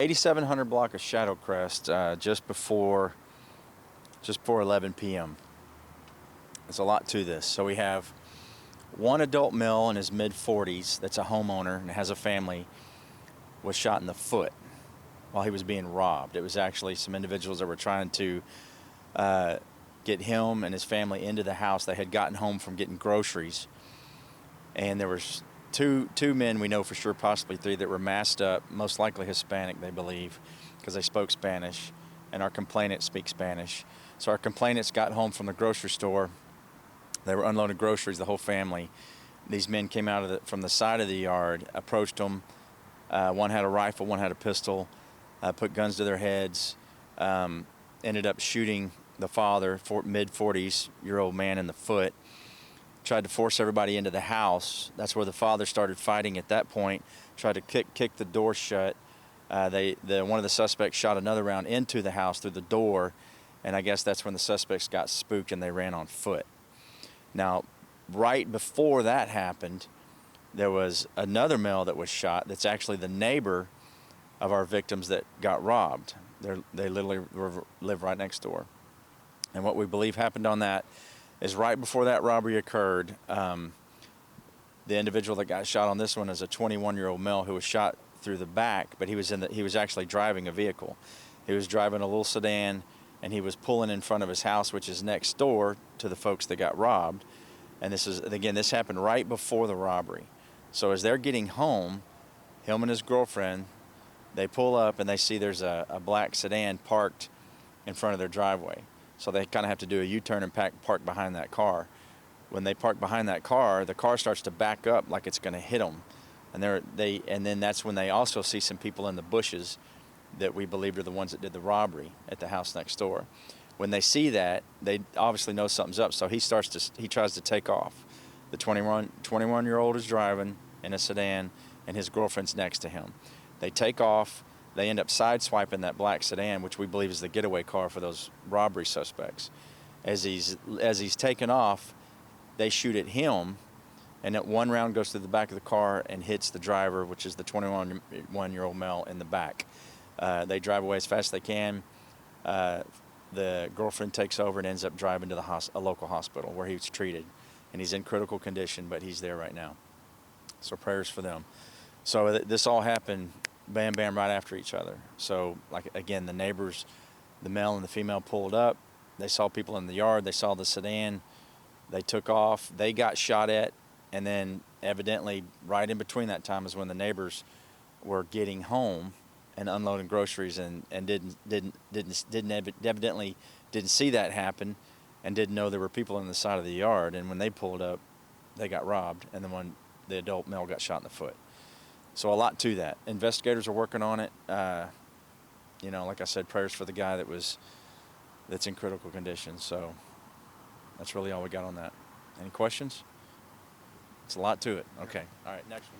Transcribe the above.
8700 block of Shadow Crest, just before 11 p.m. There's a lot to this. So we have one adult male in his mid-40s that's a homeowner and has a family, was shot in the foot while he was being robbed. It was actually some individuals that were trying to get him and his family into the house. They had gotten home from getting groceries, and there was two men we know for sure, possibly three, that were masked up, most likely Hispanic, they believe, because they spoke Spanish, and our complainant speaks Spanish. So our complainants got home from the grocery store. They were unloading groceries, the whole family. These men came out from the side of the yard, approached them. One had a rifle, one had a pistol, put guns to their heads, ended up shooting the father, mid-40s-year-old man, in the foot. Tried to force everybody into the house. That's where the father started fighting at that point, tried to kick the door shut. One of the suspects shot another round into the house through the door, and I guess that's when the suspects got spooked and they ran on foot. Now, right before that happened, there was another male that was shot that's actually the neighbor of our victims that got robbed. They literally live right next door. And what we believe happened on that is right before that robbery occurred, the individual that got shot on this one is a 21-year-old male who was shot through the back, but he was actually driving a vehicle. He was driving a little sedan, and he was pulling in front of his house, which is next door to the folks that got robbed. And this happened right before the robbery. So as they're getting home, him and his girlfriend, they pull up and they see there's a black sedan parked in front of their driveway. So they kind of have to do a U-turn and park behind that car. When they park behind that car, the car starts to back up like it's going to hit them. And then that's when they also see some people in the bushes that we believed are the ones that did the robbery at the house next door. When they see that, they obviously know something's up, so he tries to take off. The 21-year-old is driving in a sedan, and his girlfriend's next to him. They take off. They end up sideswiping that black sedan, which we believe is the getaway car for those robbery suspects. As he's taken off, they shoot at him, and that one round goes through the back of the car and hits the driver, which is the 21-year-old male, in the back. They drive away as fast as they can. The girlfriend takes over and ends up driving to a local hospital where he was treated, and he's in critical condition, but he's there right now. So prayers for them. So this all happened bam, bam, right after each other. So, like, again, the neighbors, the male and the female, pulled up. They saw people in the yard. They saw the sedan. They took off. They got shot at, and then evidently right in between that time is when the neighbors were getting home and unloading groceries, and evidently didn't see that happen and didn't know there were people on the side of the yard. And when they pulled up, they got robbed, and then the adult male got shot in the foot. So a lot to that. Investigators are working on it. Like I said, prayers for the guy that's in critical condition. So that's really all we got on that. Any questions? It's a lot to it. Okay. All right, next one.